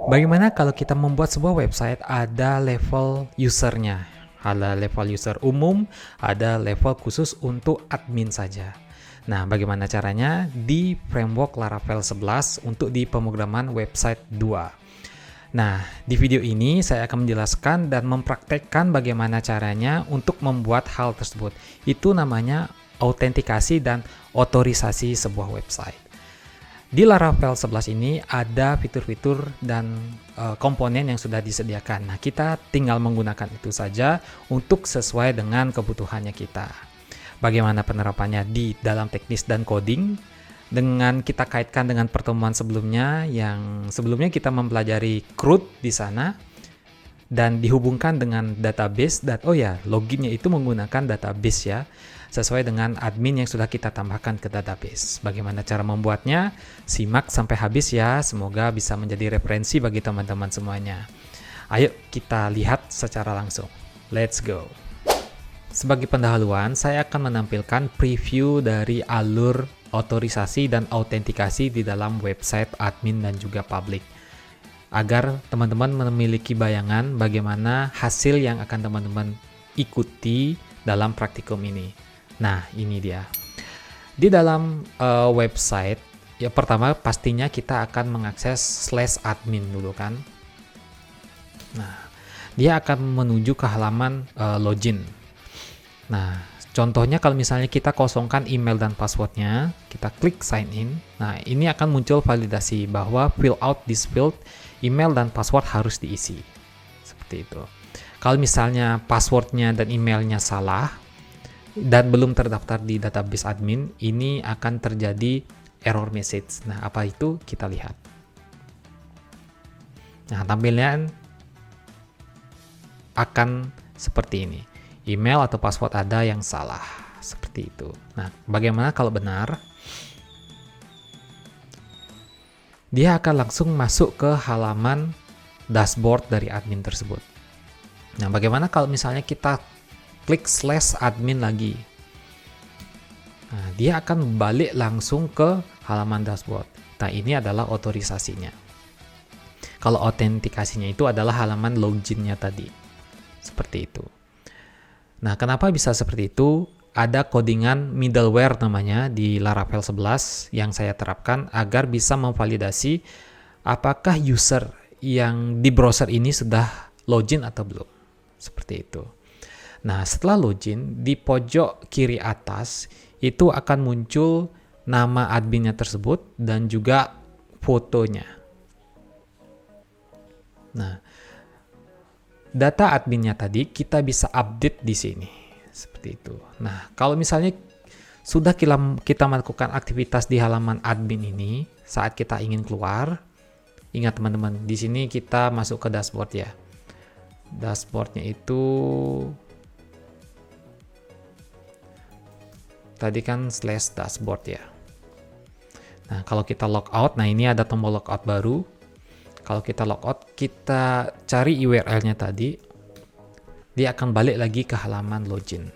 Bagaimana kalau kita membuat sebuah website ada level usernya? Ada level user umum, ada level khusus untuk admin saja. Nah, bagaimana caranya di framework Laravel 11 untuk di pemrograman website 2? Nah, di video ini saya akan menjelaskan dan mempraktekkan bagaimana caranya untuk membuat hal tersebut. Itu namanya autentikasi dan otorisasi sebuah website. Di Laravel 11 ini ada fitur-fitur dan komponen yang sudah disediakan. Nah, kita tinggal menggunakan itu saja untuk sesuai dengan kebutuhannya kita. Bagaimana penerapannya di dalam teknis dan coding? Dengan kita kaitkan dengan pertemuan sebelumnya, yang sebelumnya kita mempelajari CRUD di sana dan dihubungkan dengan database. Dan loginnya itu menggunakan database ya, sesuai dengan admin yang sudah kita tambahkan ke database. Bagaimana cara membuatnya? Simak sampai habis ya, semoga bisa menjadi referensi bagi teman-teman semuanya. Ayo kita lihat secara langsung. Let's go. Sebagai pendahuluan, saya akan menampilkan preview dari alur otorisasi dan autentikasi di dalam website admin dan juga public, agar teman-teman memiliki bayangan bagaimana hasil yang akan teman-teman ikuti dalam praktikum ini. Nah, ini dia. Di dalam website, ya pertama pastinya kita akan mengakses /admin dulu kan. Nah, dia akan menuju ke halaman login. Nah, contohnya kalau misalnya kita kosongkan email dan passwordnya, kita klik sign in. Nah, ini akan muncul validasi bahwa fill out this field, email dan password harus diisi. Seperti itu. Kalau misalnya passwordnya dan emailnya salah, dan belum terdaftar di database admin, ini akan terjadi error message. Nah, apa itu? Kita lihat. Nah, tampilan akan seperti ini. Email atau password ada yang salah. Seperti itu. Nah, bagaimana kalau benar? Dia akan langsung masuk ke halaman dashboard dari admin tersebut. Nah, bagaimana kalau misalnya kita klik /admin lagi. Nah, dia akan balik langsung ke halaman dashboard. Nah, ini adalah otorisasinya. Kalau autentikasinya itu adalah halaman loginnya tadi. Seperti itu. Nah, kenapa bisa seperti itu? Ada codingan middleware namanya di Laravel 11 yang saya terapkan agar bisa memvalidasi apakah user yang di browser ini sudah login atau belum. Seperti itu. Nah, setelah login, di pojok kiri atas itu akan muncul nama adminnya tersebut dan juga fotonya. Nah, data adminnya tadi kita bisa update di sini. Seperti itu. Nah, kalau misalnya sudah kita melakukan aktivitas di halaman admin ini, saat kita ingin keluar, ingat teman-teman, di sini kita masuk ke dashboard ya. Dashboardnya itu tadi kan /dashboard ya. Nah, kalau kita logout, nah ini ada tombol logout baru. Kalau kita logout, kita cari URL-nya tadi, dia akan balik lagi ke halaman login.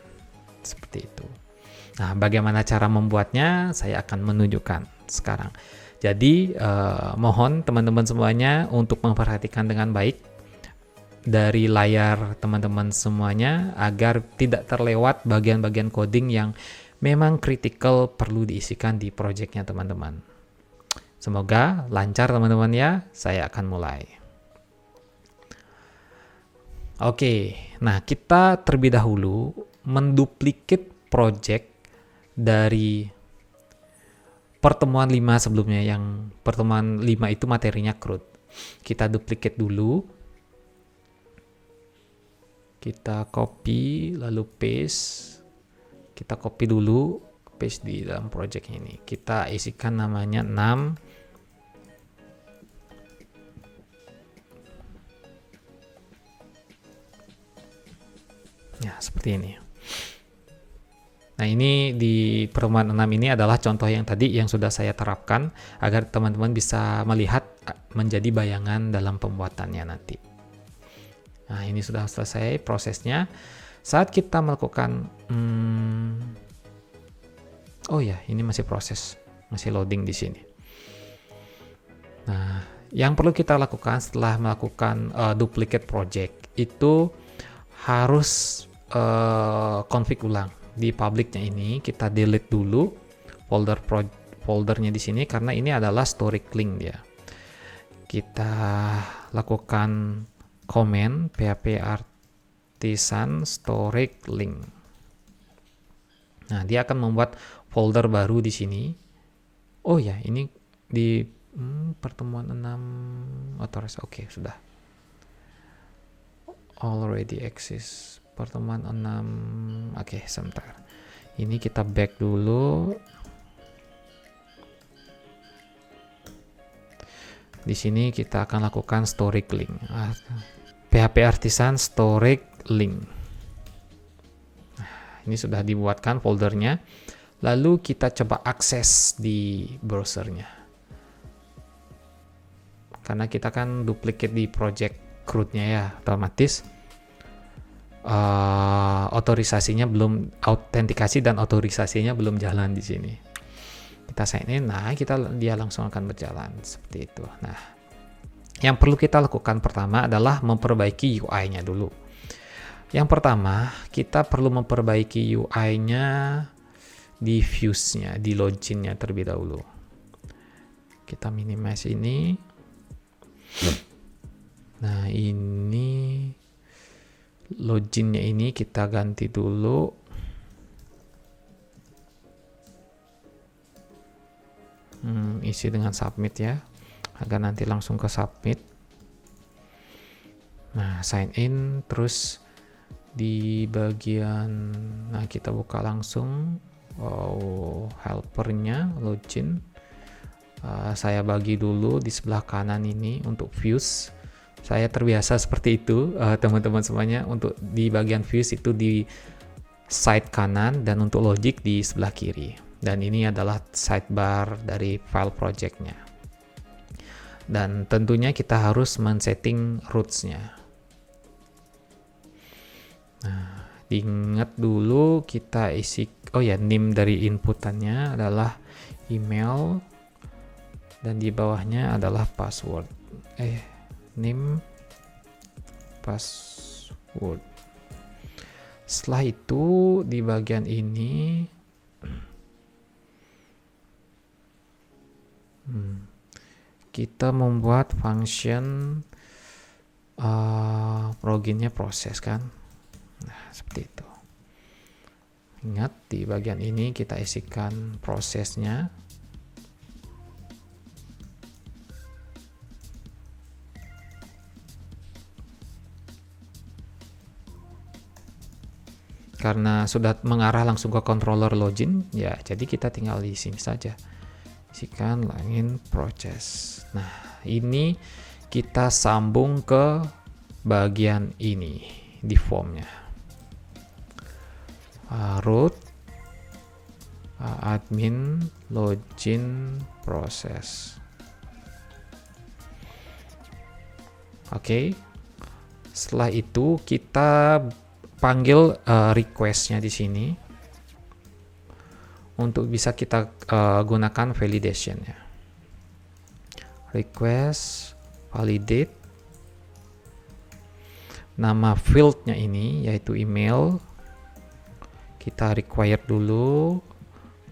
Seperti itu. Nah, bagaimana cara membuatnya? Saya akan menunjukkan sekarang. Jadi, mohon teman-teman semuanya untuk memperhatikan dengan baik dari layar teman-teman semuanya agar tidak terlewat bagian-bagian coding yang memang kritikal perlu diisikan di projectnya teman-teman. Semoga lancar teman-teman ya, saya akan mulai. Oke, nah kita terlebih dahulu menduplikat project dari pertemuan 5 sebelumnya, yang pertemuan 5 itu materinya CRUD. Kita duplikat dulu. Kita copy, lalu paste. Kita copy dulu, paste di dalam project ini. Kita isikan namanya 6. Ya, seperti ini. Nah, ini di pertemuan 6 ini adalah contoh yang tadi yang sudah saya terapkan agar teman-teman bisa melihat menjadi bayangan dalam pembuatannya nanti. Nah, ini sudah selesai prosesnya. Saat kita melakukan ini masih proses, masih loading di sini. Nah, Yang perlu kita lakukan setelah melakukan duplicate project itu harus config ulang di publicnya ini. Kita delete dulu foldernya di sini karena ini adalah storage link dia. Kita lakukan comment php artisan storage link. Nah, dia akan membuat folder baru di sini. Oh ya, ini di pertemuan 6 otoris. Oke, sudah. Already exist. Pertemuan 6. Oke, sebentar. Ini kita back dulu. Di sini kita akan lakukan storage link. PHP artisan storage link. Nah, ini sudah dibuatkan foldernya. Lalu kita coba akses di browsernya. Karena kita kan duplicate di project root-nya ya, otomatis otorisasinya belum, autentikasi dan otorisasinya belum jalan di sini. Kita sign in, nah dia langsung akan berjalan seperti itu. Nah, yang perlu kita lakukan pertama adalah memperbaiki UI-nya dulu. Yang pertama, kita perlu memperbaiki UI-nya di views-nya, di login-nya terlebih dahulu. Kita minimize ini. Nah, ini login-nya ini kita ganti dulu. Isi dengan submit ya, agar nanti langsung ke submit. Nah, sign in, terus di bagian, nah kita buka langsung helpernya login. Saya bagi dulu di sebelah kanan ini untuk views. Saya terbiasa seperti itu, teman-teman semuanya. Untuk di bagian views itu di side kanan dan untuk logic di sebelah kiri. Dan ini adalah sidebar dari file projectnya. Dan tentunya kita harus men-setting roots-nya. Nah, diingat dulu kita isi, name dari inputannya adalah email dan di bawahnya adalah password. Name, password. Setelah itu di bagian ini kita membuat function loginnya proses kan. Nah, seperti itu. Ingat di bagian ini kita isikan prosesnya. Karena sudah mengarah langsung ke controller login, ya jadi kita tinggal di sini saja. Isikan login process. Nah, ini kita sambung ke bagian ini di formnya. Root admin login process. Oke. Setelah itu kita panggil request-nya di sini untuk bisa kita gunakan validation-nya. Request validate. Nama field-nya ini yaitu email. Kita required dulu.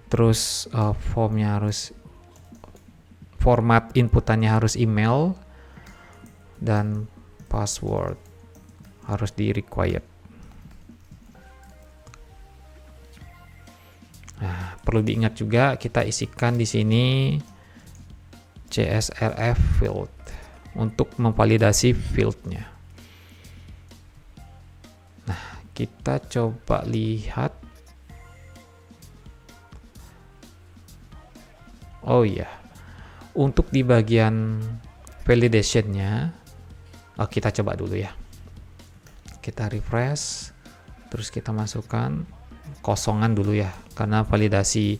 Terus formnya harus, format inputannya harus email dan password harus di required. Nah, perlu diingat juga kita isikan di sini CSRF field untuk memvalidasi fieldnya. Nah, kita coba lihat. Oh iya, untuk di bagian validationnya, kita coba dulu ya. Kita refresh, terus kita masukkan kosongan dulu ya, karena validasi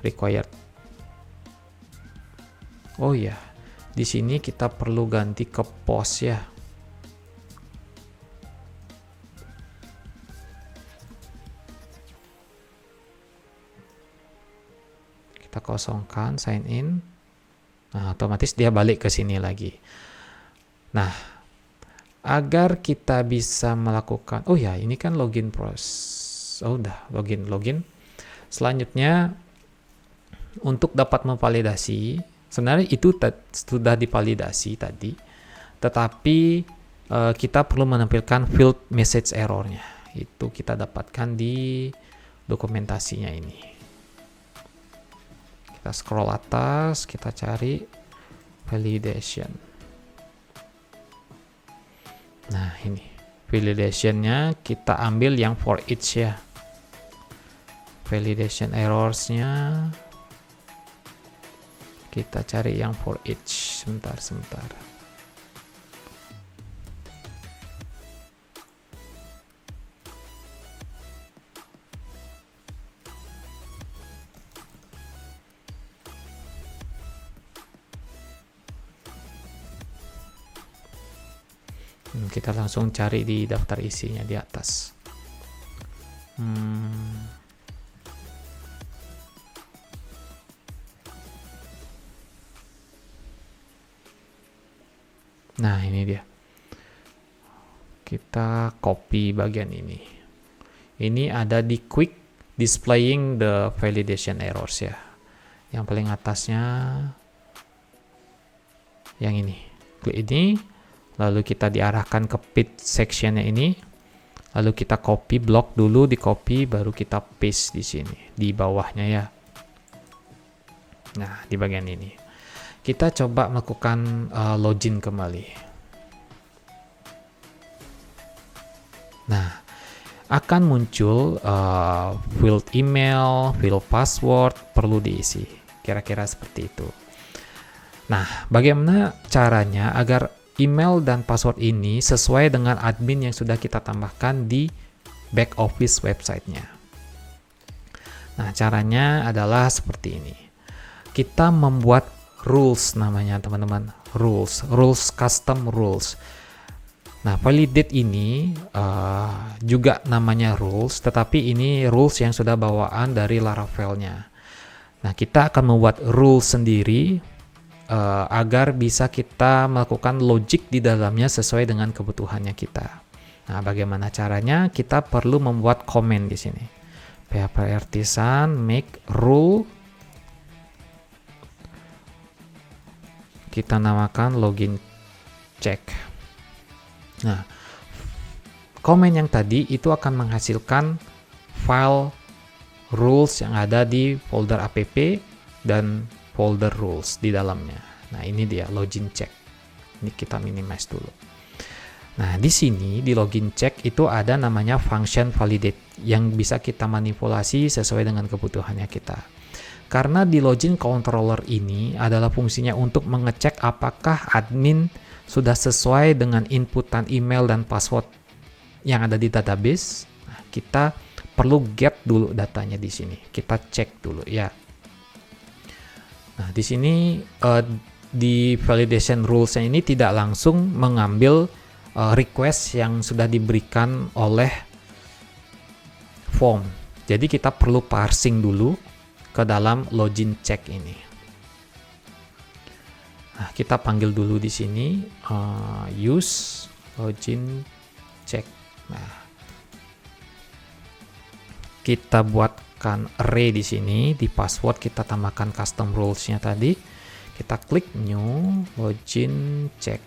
required. Oh ya, di sini kita perlu ganti ke post ya. Kita kosongkan, sign in. Nah, otomatis dia balik ke sini lagi. Nah, agar kita bisa melakukan, oh ya, ini kan login proses. Oh, udah login. Selanjutnya untuk dapat memvalidasi, sebenarnya itu sudah divalidasi tadi, tetapi kita perlu menampilkan field message error-nya. Itu kita dapatkan di dokumentasinya ini. Kita scroll atas, kita cari validation. Nah, ini validation-nya kita ambil yang for each ya. Validation errors-nya kita cari yang for each. Sebentar. Kita langsung cari di daftar isinya di atas. Nah, ini dia. Kita copy bagian ini. Ini ada di quick displaying the validation errors ya. Yang paling atasnya yang ini. Klik ini, lalu kita diarahkan ke pit sectionnya ini. Lalu kita copy blok dulu, di copy baru kita paste di sini di bawahnya ya. Nah, di bagian ini kita coba melakukan login kembali. Nah, akan muncul field email, field password perlu diisi. Kira-kira seperti itu. Nah, bagaimana caranya agar email dan password ini sesuai dengan admin yang sudah kita tambahkan di back office websitenya? Nah, caranya adalah seperti ini. Kita membuat rules namanya teman-teman. Rules custom rules. Nah, validate ini juga namanya rules, tetapi ini rules yang sudah bawaan dari Laravel-nya. Nah, kita akan membuat rules sendiri agar bisa kita melakukan logic di dalamnya sesuai dengan kebutuhannya kita. Nah, bagaimana caranya? Kita perlu membuat comment di sini. PHP artisan make rule. Kita namakan login check. Nah, komen yang tadi itu akan menghasilkan file rules yang ada di folder app dan folder rules di dalamnya. Nah, ini dia login check. Ini kita minimize dulu. Nah, di sini di login check itu ada namanya function validate yang bisa kita manipulasi sesuai dengan kebutuhannya kita. Karena di login controller ini adalah fungsinya untuk mengecek apakah admin sudah sesuai dengan inputan email dan password yang ada di database. Nah, kita perlu get dulu datanya di sini. Kita cek dulu ya. Nah, di sini di validation rules ini tidak langsung mengambil request yang sudah diberikan oleh form. Jadi kita perlu parsing dulu ke dalam login check ini. Nah, kita panggil dulu di sini use login check. Nah, kita buatkan array di sini, di password kita tambahkan custom rules-nya tadi. Kita klik new login check.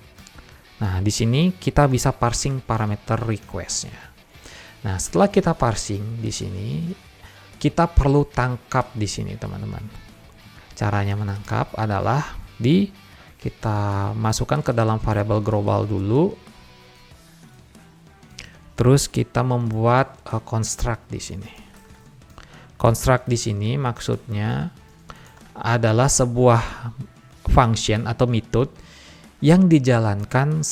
Nah, di sini kita bisa parsing parameter request-nya. Nah, setelah kita parsing di sini, kita perlu tangkap di sini, teman-teman. Caranya menangkap adalah kita masukkan ke dalam variabel global dulu. Terus kita membuat construct di sini. Construct di sini maksudnya adalah sebuah function atau method yang dijalankan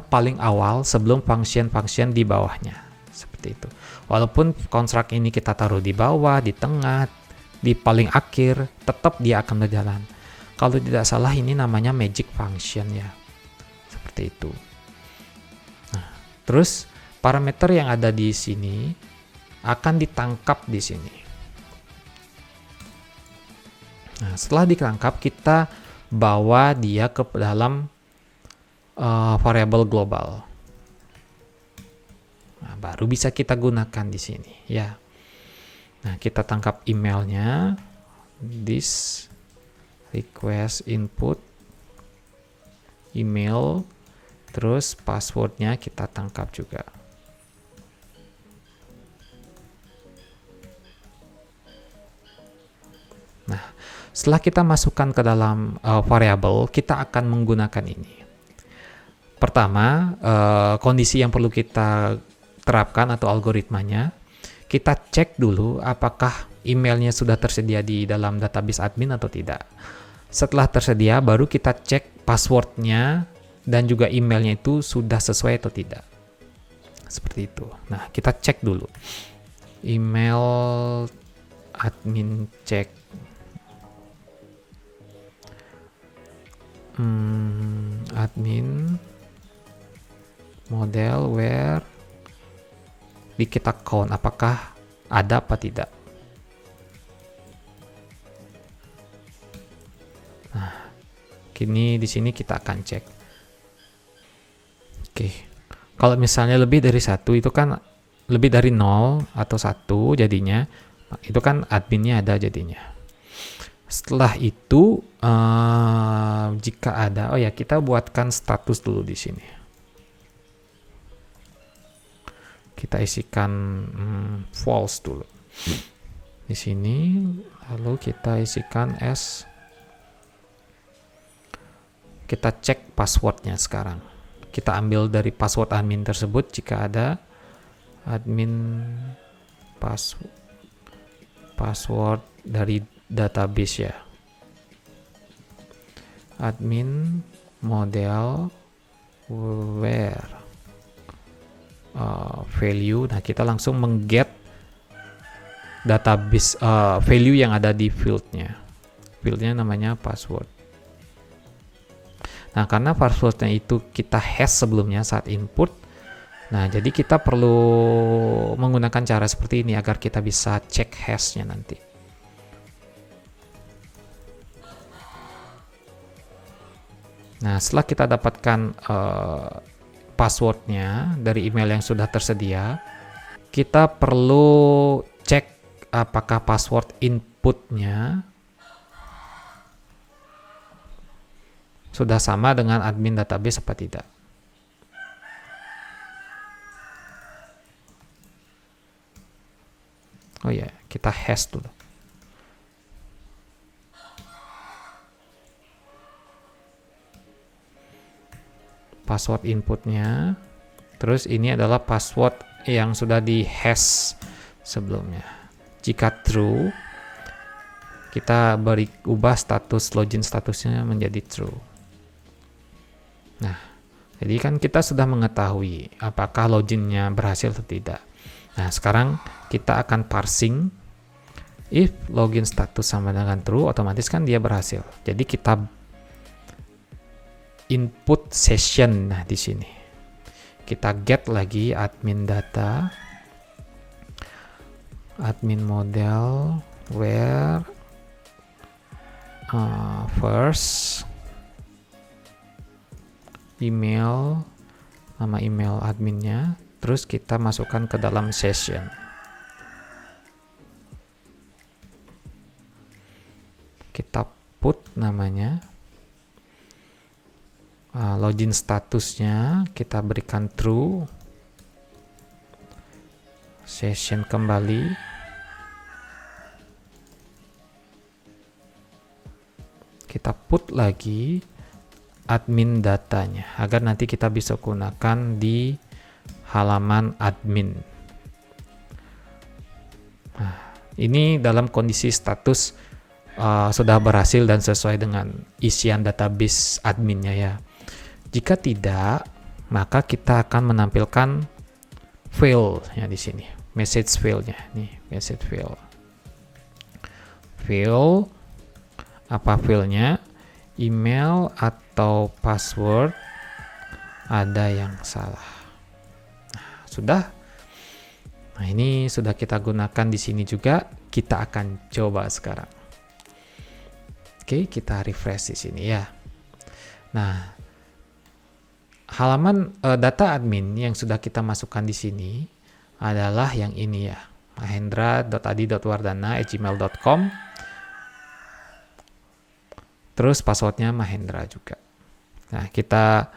paling awal sebelum function-function di bawahnya. Seperti itu. Walaupun construct ini kita taruh di bawah, di tengah, di paling akhir, tetap dia akan berjalan. Kalau tidak salah ini namanya magic function ya. Seperti itu. Nah, terus parameter yang ada di sini akan ditangkap di sini. Nah, setelah ditangkap, kita bawa dia ke dalam variabel global. Nah, baru bisa kita gunakan di sini ya. Nah, kita tangkap emailnya, this request input email, terus passwordnya kita tangkap juga. Nah, setelah kita masukkan ke dalam variabel, kita akan menggunakan ini. Pertama, kondisi yang perlu kita terapkan atau algoritmanya, kita cek dulu apakah emailnya sudah tersedia di dalam database admin atau tidak. Setelah tersedia, baru kita cek passwordnya dan juga emailnya itu sudah sesuai atau tidak. Seperti itu. Nah, kita cek dulu. Email admin cek. Admin model where di kita count apakah ada apa tidak. Nah, kini di sini kita akan cek. Oke. Kalau misalnya lebih dari 1 itu kan lebih dari 0 atau 1 jadinya, itu kan adminnya ada jadinya. Setelah itu jika ada, oh ya, kita buatkan status dulu di sini. Kita isikan false dulu di sini, lalu kita isikan as. Kita cek passwordnya sekarang. Kita ambil dari password admin tersebut jika ada admin password dari database ya. Admin model where value. Nah, kita langsung mengget database value yang ada di fieldnya. Fieldnya namanya password. Nah, karena passwordnya itu kita hash sebelumnya saat input, nah jadi kita perlu menggunakan cara seperti ini agar kita bisa cek hashnya nanti. Nah, setelah kita dapatkan passwordnya dari email yang sudah tersedia, kita perlu cek apakah password inputnya sudah sama dengan admin database apa tidak. Oh ya, kita hash dulu. Password inputnya. Terus ini adalah password yang sudah di hash sebelumnya. Jika true, kita ubah status login statusnya menjadi true. Nah, jadi kan kita sudah mengetahui apakah loginnya berhasil atau tidak. Nah, sekarang kita akan parsing. If login status sama dengan true, otomatis kan dia berhasil. Jadi kita input session. Nah, di sini kita get lagi admin data, admin model where first email, nama email adminnya, terus kita masukkan ke dalam session. Kita put namanya, login statusnya kita berikan true, session kembali, kita put lagi admin datanya agar nanti kita bisa gunakan di halaman admin. Nah, ini dalam kondisi status sudah berhasil dan sesuai dengan isian database adminnya ya. Jika tidak, maka kita akan menampilkan fail ya di sini, message failnya nih, message fail. Fail, apa failnya? Email atau password ada yang salah. Nah, sudah. Nah, ini sudah kita gunakan di sini juga. Kita akan coba sekarang. Oke, kita refresh di sini ya. Nah, halaman data admin yang sudah kita masukkan di sini adalah yang ini ya, mahendra.adi.wardana@gmail.com. Terus passwordnya Mahendra juga. Nah, kita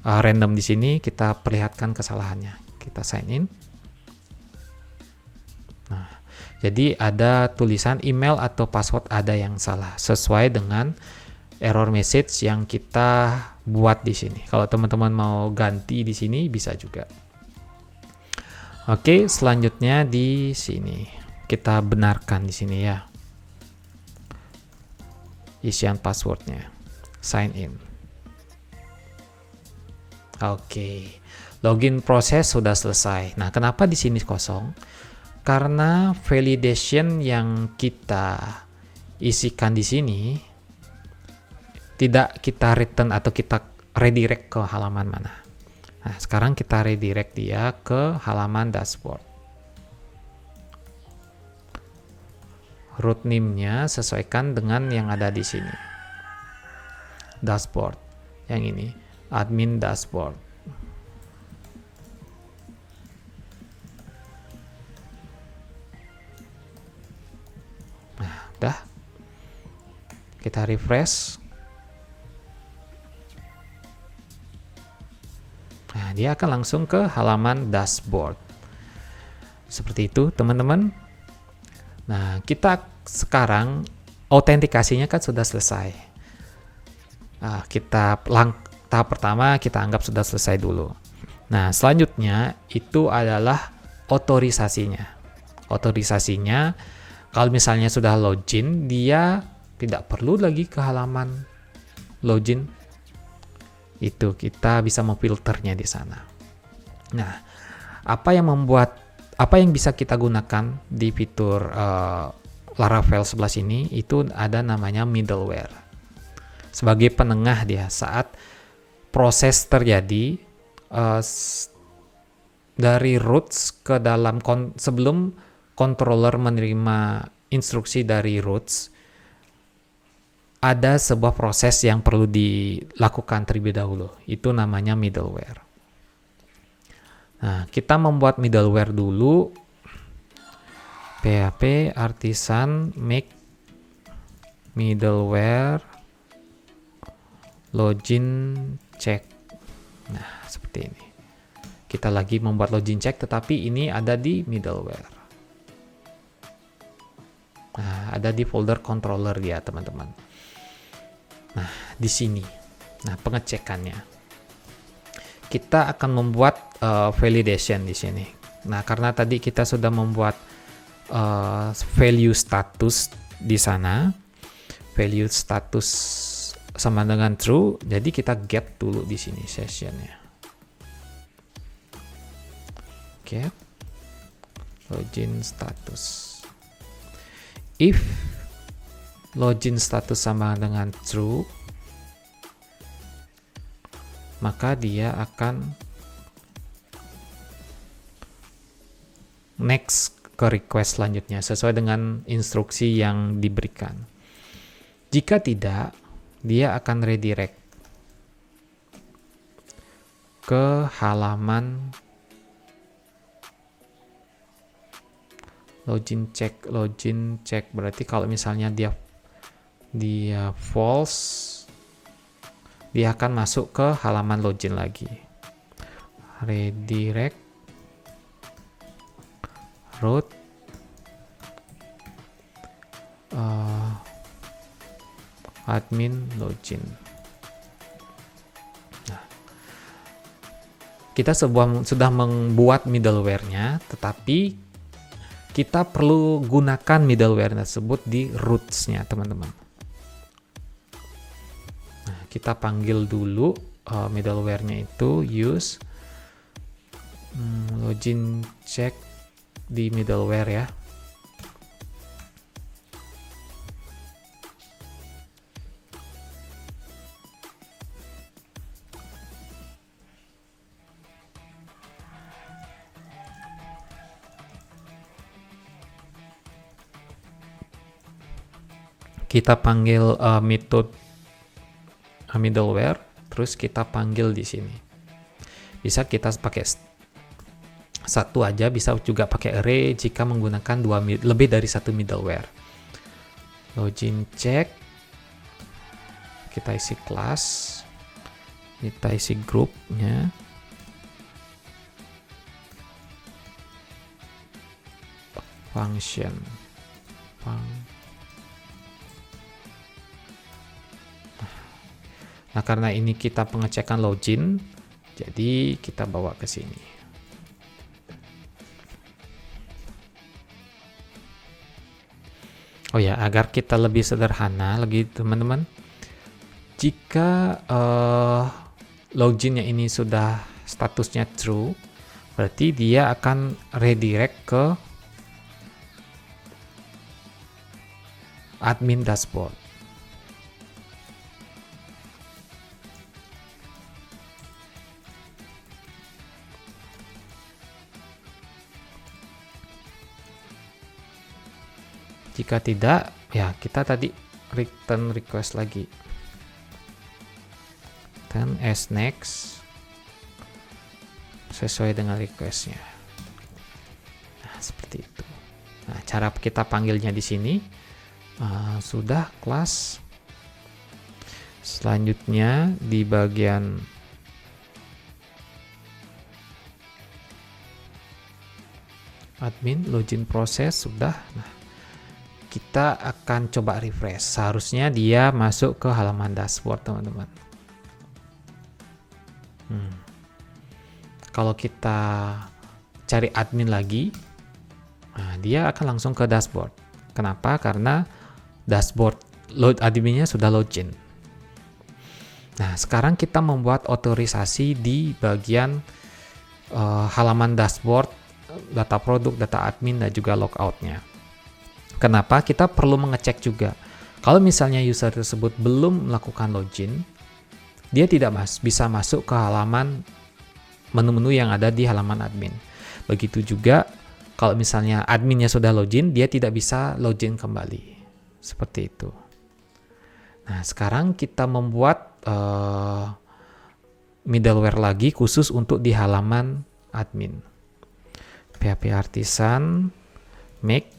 random di sini, kita perlihatkan kesalahannya. Kita sign in. Nah, jadi ada tulisan email atau password ada yang salah sesuai dengan error message yang kita buat di sini. Kalau teman-teman mau ganti di sini bisa juga. Oke, selanjutnya di sini kita benarkan di sini ya. Isian passwordnya. Sign in. Oke. Login proses sudah selesai. Nah, kenapa di sini kosong? Karena validation yang kita isikan di sini tidak kita return atau kita redirect ke halaman mana. Nah, sekarang kita redirect dia ke halaman dashboard. Root name-nya sesuaikan dengan yang ada di sini. Dashboard. Yang ini, admin dashboard. Nah, udah. Kita refresh. Nah, dia akan langsung ke halaman dashboard. Seperti itu, teman-teman. Nah, kita sekarang autentikasinya kan sudah selesai. Nah, tahap pertama kita anggap sudah selesai dulu. Nah, selanjutnya itu adalah otorisasinya. Otorisasinya, kalau misalnya sudah login, dia tidak perlu lagi ke halaman login. Itu kita bisa memfilternya di sana. Nah, apa yang bisa kita gunakan di fitur Laravel 11 ini itu ada namanya middleware. Sebagai penengah dia saat proses terjadi dari roots ke dalam sebelum controller menerima instruksi dari roots, ada sebuah proses yang perlu dilakukan terlebih dahulu. Itu namanya middleware. Nah, kita membuat middleware dulu. PHP artisan make middleware login check. Nah, seperti ini. Kita lagi membuat login check, tetapi ini ada di middleware. Nah, ada di folder controller dia, teman-teman. Nah, di sini. Nah, pengecekannya. Kita akan membuat validation di sini. Nah, karena tadi kita sudah membuat value status di sana. Value status sama dengan true, jadi kita get dulu di sini sessionnya. Get login status. If login status sama dengan true, maka dia akan next ke request selanjutnya sesuai dengan instruksi yang diberikan. Jika tidak, dia akan redirect ke halaman login check. Berarti kalau misalnya dia false, dia akan masuk ke halaman login lagi. Redirect root admin login. Nah, kita sudah membuat middleware-nya, tetapi kita perlu gunakan middleware tersebut di roots-nya, teman-teman. Nah, kita panggil dulu middleware-nya itu use login check di middleware ya. kita panggil method middleware, terus kita panggil di sini. Bisa kita pakai satu aja, bisa juga pakai array jika menggunakan lebih dari satu middleware. Login check, kita isi kelas, kita isi grupnya, function. Nah, karena ini kita pengecekan login, jadi kita bawa ke sini. Oh ya, agar kita lebih sederhana lagi teman-teman, jika loginnya ini sudah statusnya true, berarti dia akan redirect ke admin dashboard. Jika tidak, ya kita tadi return request lagi. Dan as next sesuai dengan requestnya. Nah, seperti itu. Nah, cara kita panggilnya di sini sudah kelas. Selanjutnya di bagian admin login proses sudah. Nah, kita akan coba refresh. Seharusnya dia masuk ke halaman dashboard, teman-teman. Kalau kita cari admin lagi, nah, dia akan langsung ke dashboard. Kenapa? Karena dashboard adminnya sudah login. Nah, sekarang kita membuat otorisasi di bagian halaman dashboard, data produk, data admin, dan juga logoutnya. Kenapa? Kita perlu mengecek juga. Kalau misalnya user tersebut belum melakukan login, dia tidak bisa masuk ke halaman menu-menu yang ada di halaman admin. Begitu juga kalau misalnya adminnya sudah login, dia tidak bisa login kembali. Seperti itu. Nah, sekarang kita membuat middleware lagi khusus untuk di halaman admin. PHP Artisan make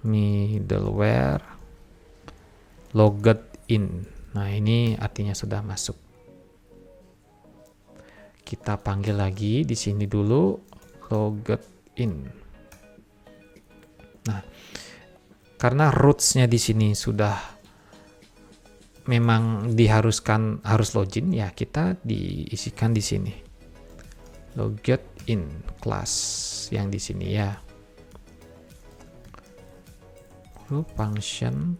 middleware logged in. Nah, ini artinya sudah masuk. Kita panggil lagi di sini dulu logged in. Nah, karena roots-nya di sini sudah memang diharuskan harus login, ya kita diisikan di sini. Logged in class yang di sini ya. Function.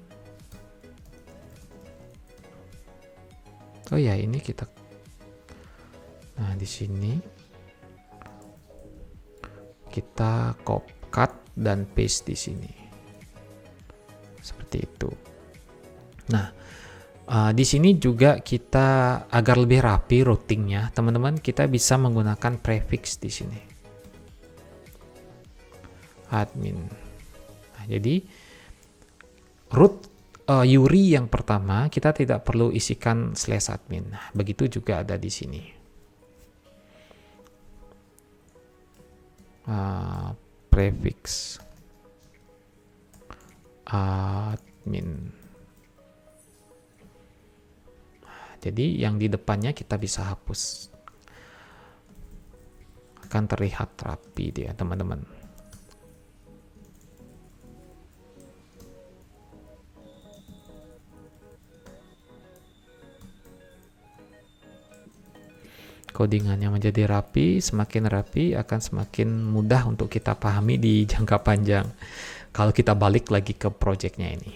Oh ya, ini kita. Nah, di sini kita cut dan paste di sini. Seperti itu. Nah, di sini juga kita agar lebih rapi routingnya, teman-teman, kita bisa menggunakan prefix di sini. Admin. Nah, jadi root URI yang pertama kita tidak perlu isikan /admin. Nah, begitu juga ada di sini. Prefix admin. Jadi yang di depannya kita bisa hapus. Akan terlihat rapi dia, teman-teman. Codingannya menjadi rapi, semakin rapi akan semakin mudah untuk kita pahami di jangka panjang kalau kita balik lagi ke projectnya ini.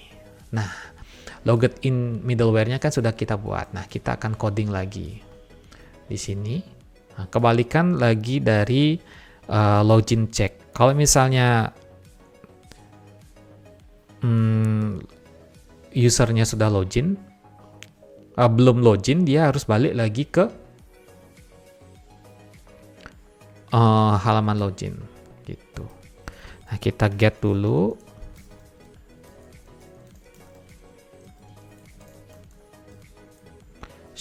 Nah, logged in middleware-nya kan sudah kita buat. Nah, kita akan coding lagi di sini. Nah, kebalikan lagi dari login check. Kalau misalnya usernya sudah login, belum login, dia harus balik lagi ke halaman login gitu. Nah, kita get dulu.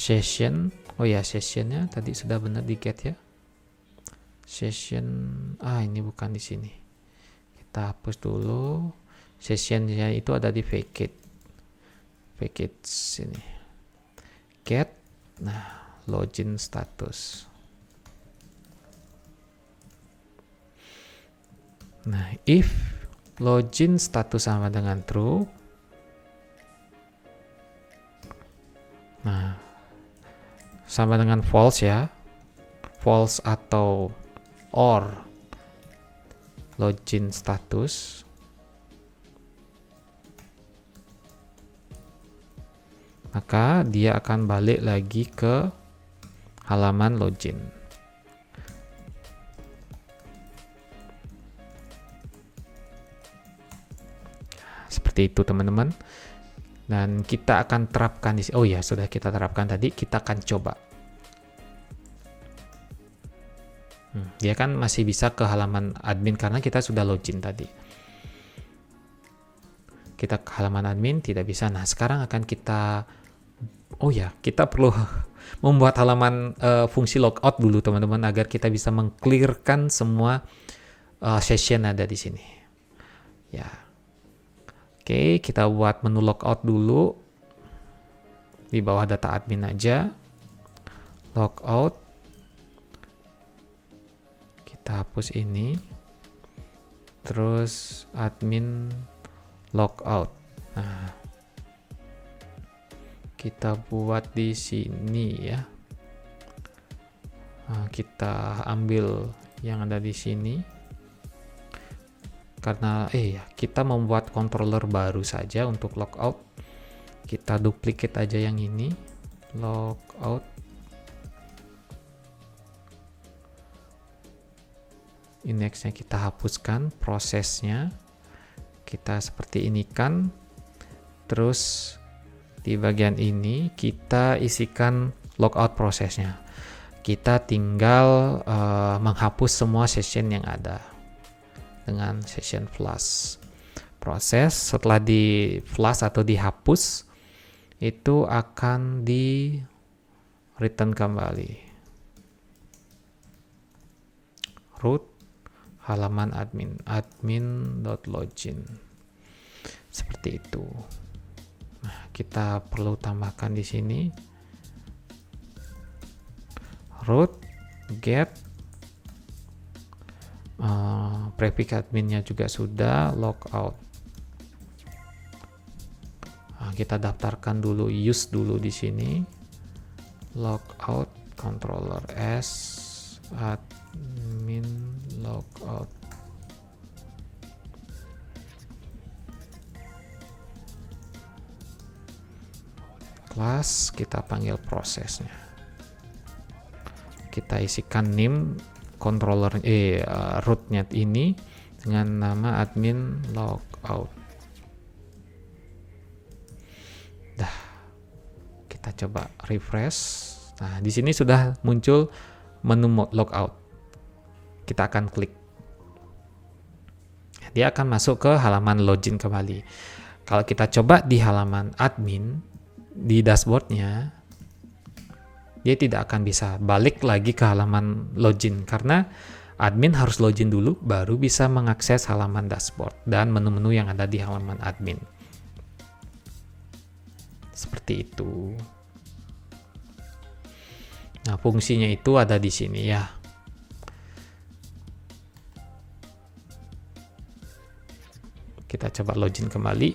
session. Oh ya, sessionnya tadi sudah benar di get ya. Session, ini bukan di sini. Kita hapus dulu. Sessionnya itu ada di vacate sini. Get, nah login status. Nah, if login status sama dengan true, nah sama dengan false ya, false atau or login status, maka dia akan balik lagi ke halaman login. Seperti itu teman-teman. Dan kita akan terapkan di sini. Oh ya, sudah kita terapkan tadi. Kita akan coba. Dia kan masih bisa ke halaman admin karena kita sudah login tadi. Kita ke halaman admin tidak bisa. Nah, sekarang akan kita kita perlu membuat halaman fungsi logout dulu teman-teman agar kita bisa meng-clearkan semua session ada di sini. Ya. Oke, kita buat menu logout dulu. Di bawah data admin aja. Logout. Kita hapus ini. Terus admin logout. Nah, kita buat di sini ya. Nah, kita ambil yang ada di sini. Karena kita membuat controller baru saja untuk logout. Kita duplicate aja yang ini. Logout. Indexnya kita hapuskan, prosesnya kita seperti ini kan. Terus di bagian ini kita isikan logout prosesnya. Kita tinggal menghapus semua session yang ada dengan session flush. Proses setelah di flush atau dihapus itu akan di return kembali. Root halaman admin.login. Seperti itu. Nah, kita perlu tambahkan di sini root get prefix adminnya juga sudah, logout. Nah, kita daftarkan dulu, use dulu di sini. Logout controller s admin logout. Class kita panggil prosesnya. Kita isikan name controller rootnya ini dengan nama admin logout. Dah, kita coba refresh. Nah, di sini sudah muncul menu logout. Kita akan klik. Dia akan masuk ke halaman login kembali. Kalau kita coba di halaman admin di dashboardnya, dia tidak akan bisa balik lagi ke halaman login karena admin harus login dulu baru bisa mengakses halaman dashboard dan menu-menu yang ada di halaman admin. Seperti itu. Nah, fungsinya itu ada di sini ya. Kita coba login kembali.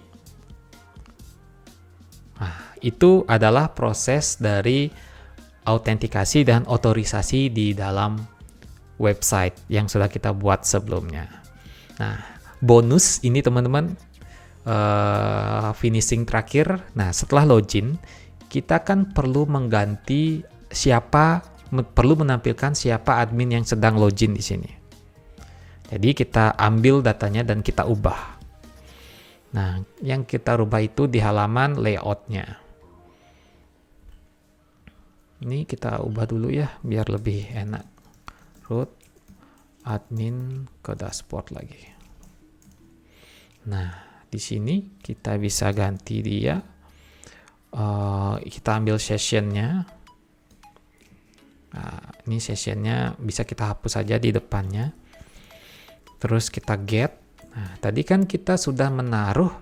Nah, itu adalah proses dari autentikasi dan otorisasi di dalam website yang sudah kita buat sebelumnya. Nah, bonus ini teman-teman, finishing terakhir. Nah, setelah login, kita kan perlu mengganti perlu menampilkan siapa admin yang sedang login di sini. Jadi kita ambil datanya dan kita ubah. Nah, yang kita rubah itu di halaman layoutnya. Ini kita ubah dulu ya, biar lebih enak. Root admin ke dashboard lagi. Nah, di sini kita bisa ganti dia. Kita ambil sessionnya. Nah, ini sessionnya bisa kita hapus saja di depannya. Terus kita get. Nah, tadi kan kita sudah menaruh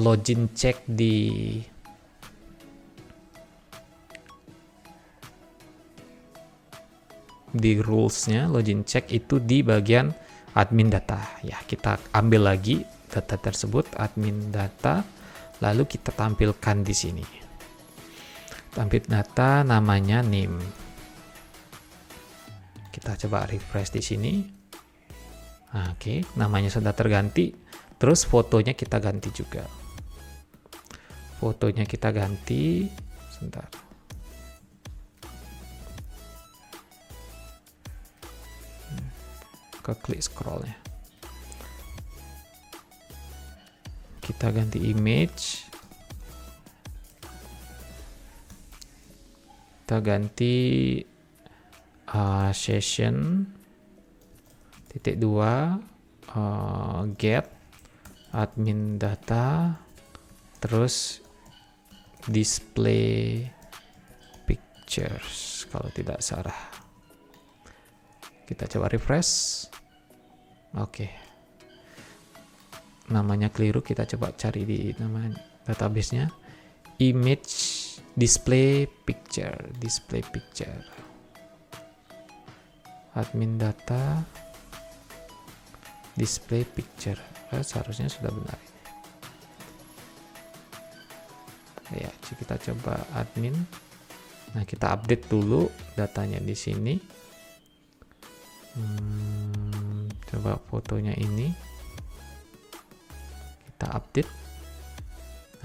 login check di rulesnya. Login check itu di bagian admin data. Ya, kita ambil lagi data tersebut, admin data, lalu kita tampilkan di sini. Tampil data namanya name. Kita coba refresh di sini. Nah, oke, namanya sudah terganti. Terus fotonya kita ganti juga. Fotonya kita ganti. Sebentar. Klik scrollnya. Kita ganti image. Kita ganti session .2 get admin data, terus display pictures kalau tidak salah. Kita coba refresh. Oke. Namanya keliru, kita coba cari di nama database-nya. Image display picture. Admin data display picture. Seharusnya sudah benar ini. Ya, kita coba admin. Nah, kita update dulu datanya di sini. Coba fotonya ini. Kita update.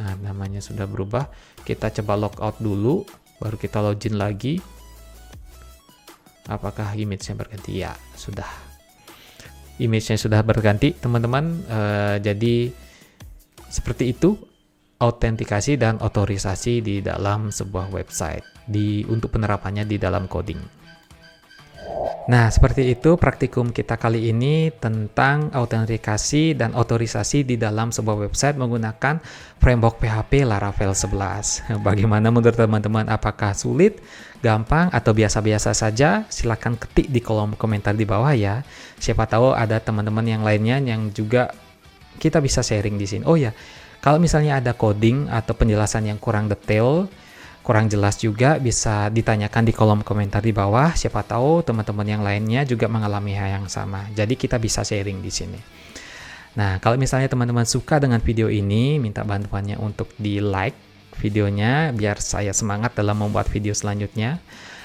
Nah, namanya sudah berubah. Kita coba logout dulu, baru kita login lagi. Apakah image-nya berganti? Ya, sudah. Image-nya sudah berganti, teman-teman. Jadi seperti itu autentikasi dan otorisasi di dalam sebuah website untuk penerapannya di dalam coding. Nah, seperti itu praktikum kita kali ini tentang autentikasi dan otorisasi di dalam sebuah website menggunakan framework PHP Laravel 11. Bagaimana menurut teman-teman? Apakah sulit, gampang, atau biasa-biasa saja? Silahkan ketik di kolom komentar di bawah ya. Siapa tahu ada teman-teman yang lainnya yang juga kita bisa sharing di sini. Oh ya, kalau misalnya ada coding atau penjelasan yang kurang detail, kurang jelas juga, bisa ditanyakan di kolom komentar di bawah. Siapa tahu teman-teman yang lainnya juga mengalami hal yang sama. Jadi kita bisa sharing di sini. Nah, kalau misalnya teman-teman suka dengan video ini, minta bantuannya untuk di like videonya biar saya semangat dalam membuat video selanjutnya.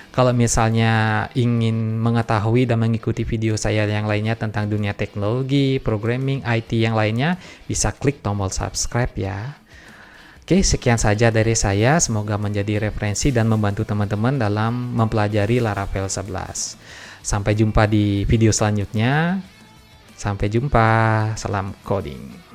Kalau misalnya ingin mengetahui dan mengikuti video saya yang lainnya tentang dunia teknologi, programming, IT yang lainnya, bisa klik tombol subscribe ya. Oke, sekian saja dari saya. Semoga menjadi referensi dan membantu teman-teman dalam mempelajari Laravel 11. Sampai jumpa di video selanjutnya. Sampai jumpa. Salam coding.